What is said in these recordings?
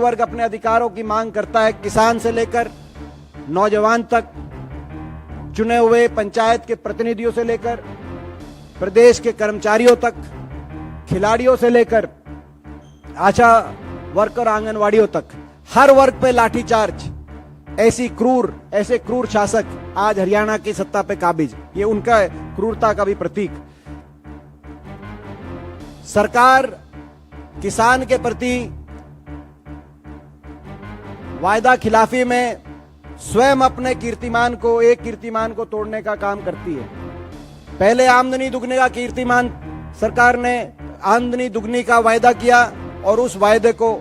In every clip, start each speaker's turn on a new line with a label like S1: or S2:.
S1: वर्ग अपने अधिकारों की मांग करता है, किसान से लेकर नौजवान तक, चुने हुए पंचायत के प्रतिनिधियों से लेकर प्रदेश के कर्मचारियों तक, खिलाड़ियों से लेकर आशा वर्कर, आंगनवाड़ियों तक, हर वर्ग पे लाठीचार्ज। ऐसे क्रूर शासक आज हरियाणा की सत्ता पे काबिज, ये उनका क्रूरता का भी प्रतीक। सरकार किसान के प्रति वायदा खिलाफी में स्वयं अपने एक कीर्तिमान को तोड़ने का काम करती है। पहले आमदनी दुगने का कीर्तिमान, सरकार ने आमदनी दुगनी का वायदा किया और उस वायदे को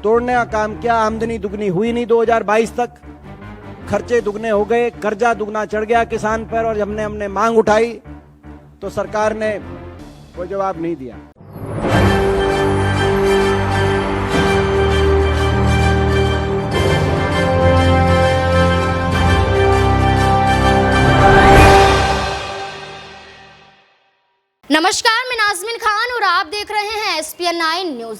S1: तोड़ने का काम किया। आमदनी दुगनी हुई नहीं 2022 तक, खर्चे दुगने हो गए, कर्जा दुगना चढ़ गया किसान पर, और जब हमने मांग उठाई तो सरकार ने कोई जवाब नहीं दिया।
S2: नमस्कार, मैं नाज़मीन खान और आप देख रहे हैं SPN 9 न्यूज।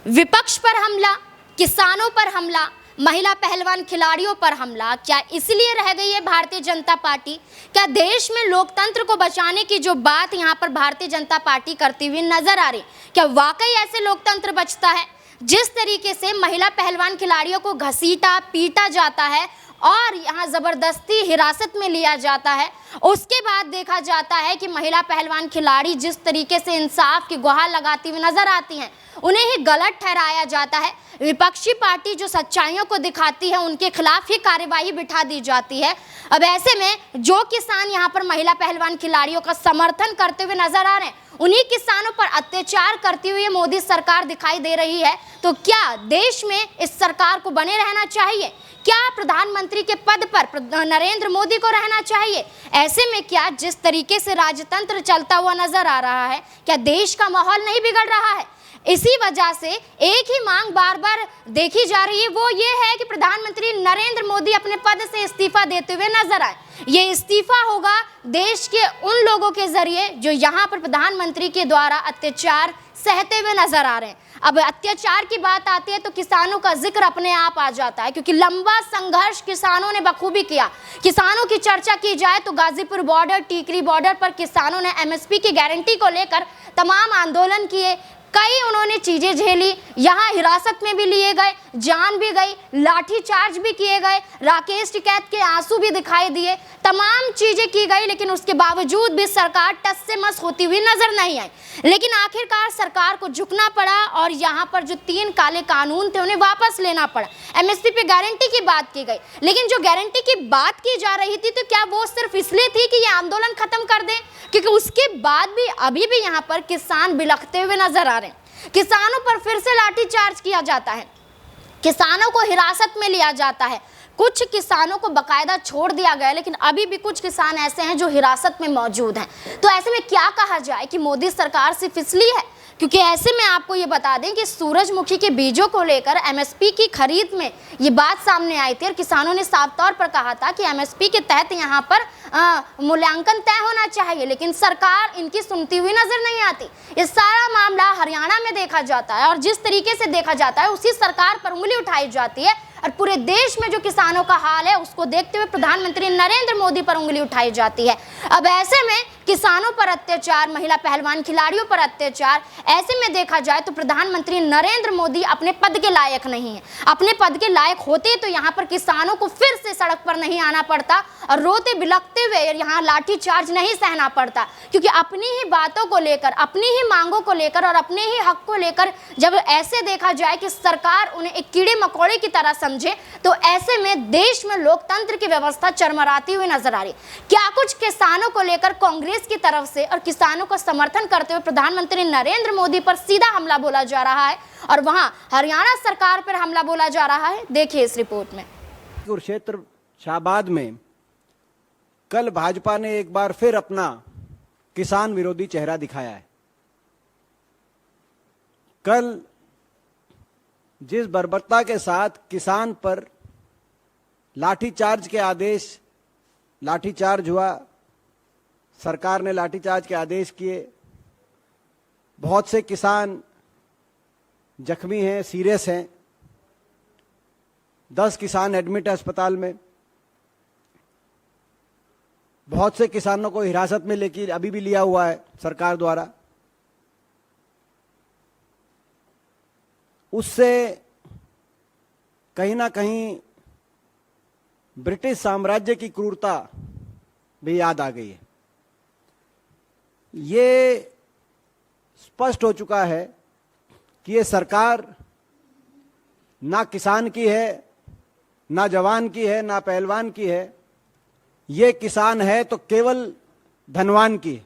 S2: विपक्ष पर हमला, किसानों पर हमला, महिला पहलवान खिलाड़ियों पर हमला, क्या इसलिए रह गई है भारतीय जनता पार्टी? क्या देश में लोकतंत्र को बचाने की जो बात यहाँ पर भारतीय जनता पार्टी करती हुई नजर आ रही, क्या वाकई ऐसे लोकतंत्र बचता है? जिस तरीके से महिला पहलवान खिलाड़ियों को घसीटा पीटा जाता है और यहाँ जबरदस्ती हिरासत में लिया जाता है, उसके बाद देखा जाता है कि महिला पहलवान खिलाड़ी जिस तरीके से इंसाफ की गुहार लगाती हुई नजर आती हैं, उन्हें ही गलत ठहराया जाता है। विपक्षी पार्टी जो सच्चाइयों को दिखाती है उनके खिलाफ ही कार्यवाही बिठा दी जाती है। अब ऐसे में जो किसान यहाँ पर महिला पहलवान खिलाड़ियों का समर्थन करते हुए नजर आ रहे हैं, उन्हीं किसानों पर अत्याचार करती हुई मोदी सरकार दिखाई दे रही है। तो क्या देश में इस सरकार को बने रहना चाहिए? क्या प्रधानमंत्री के पद पर नरेंद्र मोदी को रहना चाहिए? ऐसे में क्या जिस तरीके से राजतंत्र चलता हुआ नजर आ रहा है, क्या देश का माहौल नहीं बिगड़ रहा है? इसी वजह से एक ही मांग बार बार देखी जा रही है, वो ये है कि प्रधानमंत्री नरेंद्र मोदी अपने पद से इस्तीफा देते हुए नजर आए। ये इस्तीफा होगा देश के उन लोगों के जरिए जो यहाँ पर प्रधानमंत्री के द्वारा अत्याचार सहते हुए नजर आ रहे हैं। अब अत्याचार की बात आती है तो किसानों का जिक्र अपने आप आ जाता है, क्योंकि लंबा संघर्ष किसानों ने बखूबी किया। किसानों की चर्चा की जाए तो गाजीपुर बॉर्डर, टीकरी बॉर्डर पर किसानों ने MSP की गारंटी को लेकर तमाम आंदोलन किए, कई उन्होंने चीजें झेली, यहाँ हिरासत में भी लिए गए, जान भी गई, लाठीचार्ज भी किए गए, राकेश टिकैत के आंसू भी दिखाई दिए, तमाम चीजें की गई, लेकिन उसके बावजूद भी सरकार टस से मस होती हुई नजर नहीं आई। लेकिन आखिरकार सरकार को झुकना पड़ा और यहाँ पर जो 3 काले कानून थे उन्हें वापस लेना पड़ा। MSP पे गारंटी की बात की गई, लेकिन जो गारंटी की बात की जा रही थी तो क्या वो सिर्फ इसलिए थी कि ये आंदोलन खत्म कर दें? क्योंकि उसके बाद भी अभी भी यहाँ पर किसान बिलखते हुए नजर आ रहे हैं। किसानों पर फिर से लाठीचार्ज किया जाता है, किसानों को हिरासत में लिया जाता है, कुछ किसानों को बकायदा छोड़ दिया गया, लेकिन अभी भी कुछ किसान ऐसे हैं जो हिरासत में मौजूद हैं। तो ऐसे में क्या कहा जाए कि मोदी सरकार सिर्फ इसलिए है? क्योंकि ऐसे में आपको ये बता दें कि सूरजमुखी के बीजों को लेकर MSP की खरीद में ये बात सामने आई थी और किसानों ने साफ तौर पर कहा था कि MSP के तहत यहाँ पर मूल्यांकन तय होना चाहिए, लेकिन सरकार इनकी सुनती हुई नजर नहीं आती। ये सारा मामला हरियाणा में देखा जाता है और जिस तरीके से देखा जाता है उसी सरकार पर उंगली उठाई जाती है और पूरे देश में जो किसानों का हाल है उसको देखते हुए प्रधानमंत्री नरेंद्र मोदी पर उंगली उठाई जाती है। अब ऐसे में किसानों पर अत्याचार, महिला पहलवान खिलाड़ियों पर अत्याचार, ऐसे में देखा जाए तो प्रधानमंत्री नरेंद्र मोदी अपने पद के लायक नहीं है। अपने पद के लायक होते तो यहाँ पर किसानों को फिर से सड़क पर नहीं आना पड़ता और रोते बिलखते हुए यहाँ लाठीचार्ज नहीं सहना पड़ता, क्योंकि अपनी ही बातों को लेकर, अपनी ही मांगों को लेकर और अपने ही हक को लेकर जब ऐसे देखा जाए कि सरकार उन्हें एक कीड़े मकोड़े की तरह समझे, तो ऐसे में देश में लोकतंत्र की व्यवस्था चरमराती हुई नजर आ रही। क्या कुछ किसानों को लेकर कांग्रेस की तरफ से और किसानों का समर्थन करते हुए प्रधानमंत्री नरेंद्र मोदी पर सीधा हमला बोला जा रहा है और वहां हरियाणा सरकार पर हमला बोला जा रहा है? देखिए इस रिपोर्ट में।
S1: कुरुक्षेत्र शाहबाद में कल भाजपा ने एक बार फिर अपना किसान विरोधी चेहरा दिखाया है। कल जिस बर्बरता के साथ किसान पर लाठीचार्ज हुआ, सरकार ने लाठीचार्ज के आदेश किए, बहुत से किसान जख्मी हैं, सीरियस हैं, 10 किसान एडमिट है अस्पताल में। बहुत से किसानों को हिरासत में लेकर अभी भी लिया हुआ है सरकार द्वारा। उससे कहीं ना कहीं ब्रिटिश साम्राज्य की क्रूरता भी याद आ गई है। ये स्पष्ट हो चुका है कि ये सरकार ना किसान की है, ना जवान की है, ना पहलवान की है। ये किसान है तो केवल धनवान की है।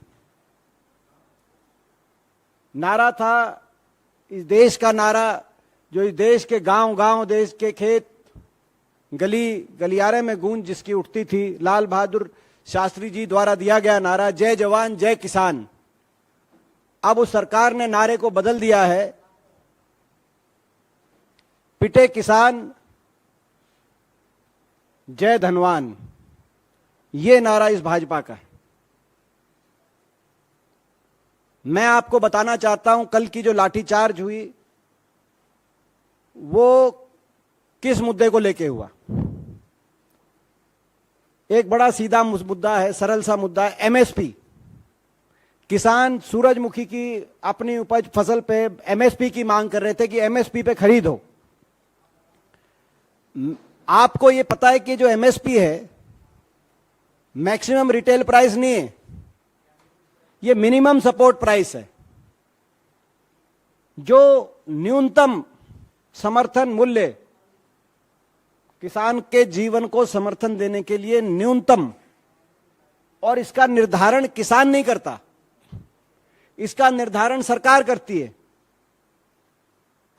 S1: नारा था इस देश का, नारा जो इस देश के गांव गांव, देश के खेत गली गलियारे में गूंज जिसकी उठती थी, लाल बहादुर शास्त्री जी द्वारा दिया गया नारा, जय जवान जय किसान। अब उस सरकार ने नारे को बदल दिया है, पिटे किसान जय धनवान। ये नारा इस भाजपा का है। मैं आपको बताना चाहता हूं, कल की जो लाठीचार्ज हुई वो किस मुद्दे को लेके हुआ। एक बड़ा सीधा मुद्दा है, सरल सा मुद्दा है, एमएसपी। किसान सूरजमुखी की अपनी उपज फसल पे एमएसपी की मांग कर रहे थे कि एमएसपी पे खरीद हो। आपको ये पता है कि जो एमएसपी है मैक्सिमम रिटेल प्राइस नहीं है, ये मिनिमम सपोर्ट प्राइस है। जो न्यूनतम समर्थन मूल्य किसान के जीवन को समर्थन देने के लिए न्यूनतम, और इसका निर्धारण किसान नहीं करता, इसका निर्धारण सरकार करती है।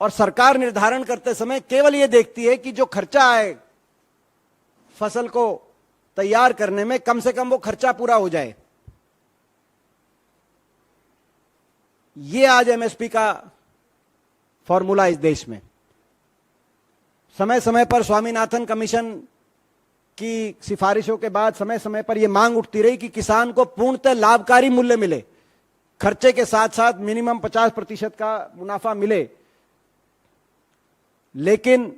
S1: और सरकार निर्धारण करते समय केवल यह देखती है कि जो खर्चा आए फसल को तैयार करने में, कम से कम वो खर्चा पूरा हो जाए। ये आज एमएसपी का फॉर्मूला इस देश में। समय समय पर स्वामीनाथन कमीशन की सिफारिशों के बाद समय समय पर यह मांग उठती रही कि किसान को पूर्णतः लाभकारी मूल्य मिले, खर्चे के साथ साथ मिनिमम 50% का मुनाफा मिले। लेकिन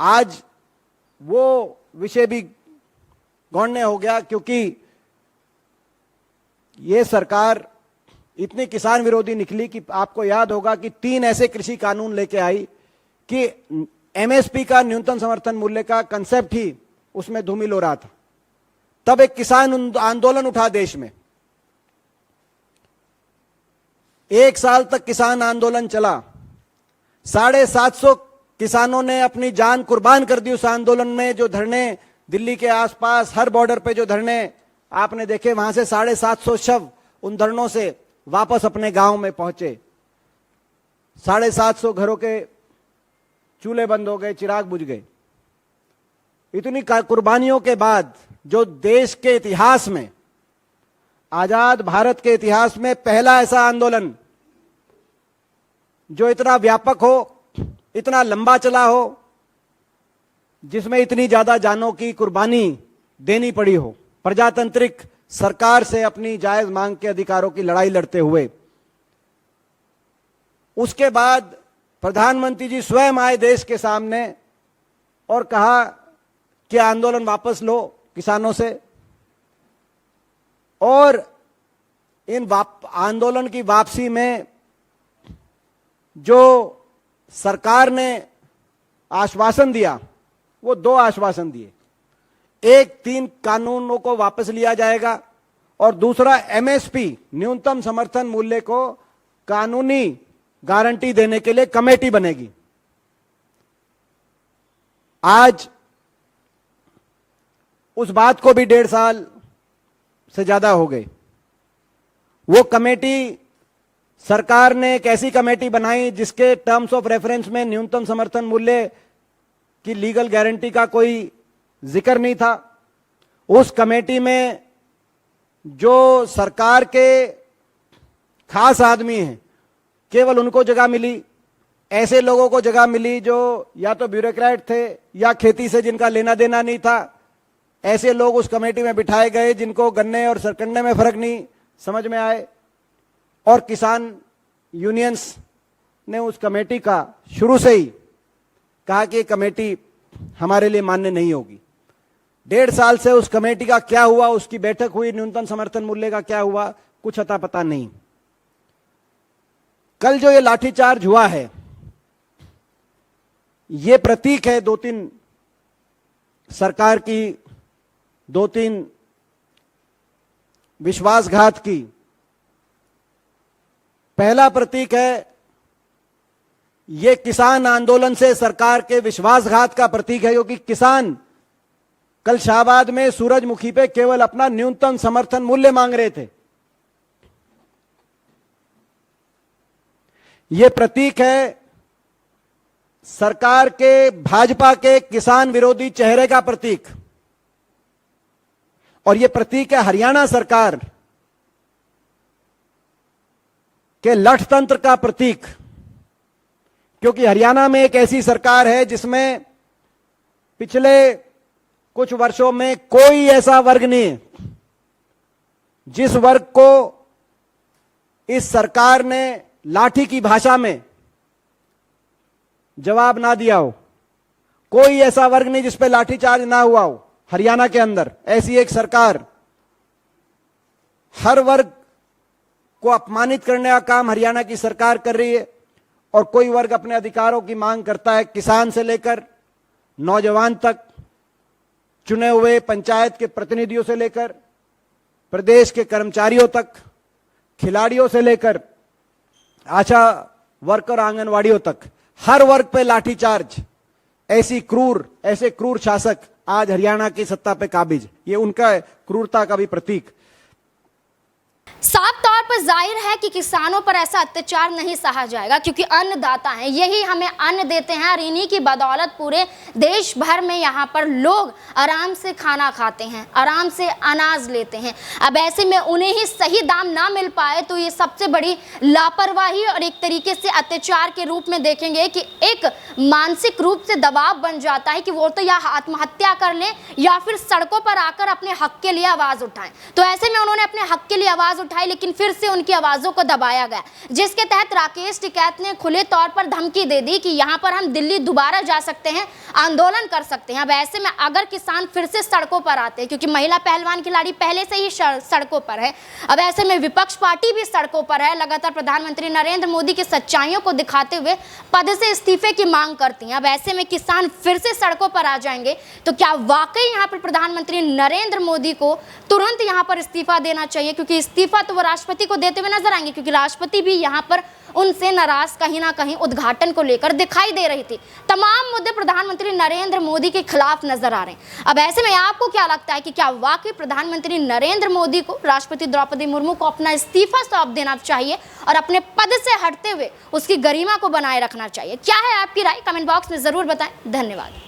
S1: आज वो विषय भी गौण्य हो गया, क्योंकि ये सरकार इतनी किसान विरोधी निकली कि आपको याद होगा कि 3 ऐसे कृषि कानून लेके आई कि एमएसपी का, न्यूनतम समर्थन मूल्य का कंसेप्ट ही उसमें धूमिल हो रहा था। तब एक किसान आंदोलन उठा देश में। 1 साल तक किसान आंदोलन चला। 750 किसानों ने अपनी जान कुर्बान कर दी उस आंदोलन में। जो धरने दिल्ली के आसपास हर बॉर्डर पे जो धरने आपने देखे, वहां से 750 शव उन धरनों से वापस अपने गांव में पहुंचे। 750 घरों के चूल्हे बंद हो गए, चिराग बुझ गए। इतनी कुर्बानियों के बाद जो देश के इतिहास में, आजाद भारत के इतिहास में पहला ऐसा आंदोलन जो इतना व्यापक हो, इतना लंबा चला हो, जिसमें इतनी ज्यादा जानों की कुर्बानी देनी पड़ी हो, प्रजातांत्रिक सरकार से अपनी जायज मांग के अधिकारों की लड़ाई लड़ते हुए। उसके बाद प्रधानमंत्री जी स्वयं आए देश के सामने और कहा कि आंदोलन वापस लो किसानों से, और इन आंदोलन की वापसी में जो सरकार ने आश्वासन दिया, वो 2 आश्वासन दिए। एक, 3 कानूनों को वापस लिया जाएगा, और दूसरा एमएसपी, न्यूनतम समर्थन मूल्य को कानूनी गारंटी देने के लिए कमेटी बनेगी। आज उस बात को भी 1.5 साल से ज्यादा हो गए। वो कमेटी, सरकार ने एक ऐसी कमेटी बनाई जिसके टर्म्स ऑफ रेफरेंस में न्यूनतम समर्थन मूल्य की लीगल गारंटी का कोई जिक्र नहीं था। उस कमेटी में जो सरकार के खास आदमी हैं, केवल उनको जगह मिली। ऐसे लोगों को जगह मिली जो या तो ब्यूरोक्रेट थे या खेती से जिनका लेना देना नहीं था। ऐसे लोग उस कमेटी में बिठाए गए जिनको गन्ने और सरकंडे में फर्क नहीं समझ में आए। और किसान यूनियंस ने उस कमेटी का शुरू से ही कहा कि कमेटी हमारे लिए मान्य नहीं होगी। 1.5 साल से उस कमेटी का क्या हुआ, उसकी बैठक हुई, न्यूनतम समर्थन मूल्य का क्या हुआ, कुछ अता पता नहीं। कल जो ये लाठीचार्ज हुआ है, ये प्रतीक है 2-3 सरकार की, 2-3 विश्वासघात की। पहला प्रतीक है, ये किसान आंदोलन से सरकार के विश्वासघात का प्रतीक है, क्योंकि किसान कल शाहबाद में सूरजमुखी पे केवल अपना न्यूनतम समर्थन मूल्य मांग रहे थे। यह प्रतीक है सरकार के, भाजपा के किसान विरोधी चेहरे का प्रतीक, और यह प्रतीक है हरियाणा सरकार के लठतंत्र का प्रतीक, क्योंकि हरियाणा में एक ऐसी सरकार है जिसमें पिछले कुछ वर्षों में कोई ऐसा वर्ग नहीं है जिस वर्ग को इस सरकार ने लाठी की भाषा में जवाब ना दिया हो। कोई ऐसा वर्ग नहीं जिस पे लाठीचार्ज ना हुआ हो। हरियाणा के अंदर ऐसी एक सरकार, हर वर्ग को अपमानित करने का काम हरियाणा की सरकार कर रही है, और कोई वर्ग अपने अधिकारों की मांग करता है, किसान से लेकर नौजवान तक, चुने हुए पंचायत के प्रतिनिधियों से लेकर प्रदेश के कर्मचारियों तक, खिलाड़ियों से लेकर आशा वर्कर, आंगनवाड़ियों तक, हर वर्ग पे लाठीचार्ज। ऐसे क्रूर शासक आज हरियाणा की सत्ता पे काबिज, ये उनका क्रूरता का भी प्रतीक।
S2: साफ तौर पर जाहिर है कि किसानों पर ऐसा अत्याचार नहीं सहा जाएगा, क्योंकि अन्नदाता हैं, यही हमें अन्न देते हैं, और इन्हीं की बदौलत पूरे देश भर में यहाँ पर लोग आराम से खाना खाते हैं, आराम से अनाज लेते हैं। अब ऐसे में उन्हें ही सही दाम ना मिल पाए तो ये सबसे बड़ी लापरवाही और एक तरीके से अत्याचार के रूप में देखेंगे कि एक मानसिक रूप से दबाव बन जाता है कि वो तो या आत्महत्या कर लें या फिर सड़कों पर आकर अपने हक के लिए आवाज उठाएं। तो ऐसे में उन्होंने अपने हक के लिए आवाज उठाई, लेकिन फिर से उनकी आवाजों को दबाया गया, जिसके तहत राकेश टिकैत ने खुले तौर पर धमकी दे दी कि यहां पर हम दिल्ली दोबारा जा सकते हैं, आंदोलन कर सकते हैं। अब ऐसे में अगर किसान फिर से सड़कों पर आते हैं, क्योंकि महिला पहलवान खिलाड़ी पहले से ही सड़कों पर है, अब ऐसे में विपक्ष पार्टी भी सड़कों पर है, लगातार प्रधानमंत्री नरेंद्र मोदी की सच्चाइयों को दिखाते हुए पद से इस्तीफे की मांग करती हैं। अब ऐसे में किसान फिर से सड़कों पर आ जाएंगे तो क्या वाकई यहां पर प्रधानमंत्री नरेंद्र मोदी को तुरंत यहां पर इस्तीफा देना चाहिए, क्योंकि इस्तीफा तो वो राष्ट्रपति को देते हुए नजर आएंगे, क्योंकि राष्ट्रपति भी यहां पर उनसे नाराज कहीं ना कहीं उद्घाटन को लेकर दिखाई दे रही थी। तमाम मुद्दे प्रधानमंत्री नरेंद्र मोदी के खिलाफ नजर आ रहे हैं। अब ऐसे में आपको क्या लगता है कि क्या वाकई प्रधानमंत्री नरेंद्र मोदी को राष्ट्रपति द्रौपदी मुर्मू को अपना इस्तीफा सौंप देना चाहिए और अपने पद से हटते हुए उसकी गरिमा को बनाए रखना चाहिए? क्या है आपकी राय? कमेंट बॉक्स में जरूर बताएं। धन्यवाद।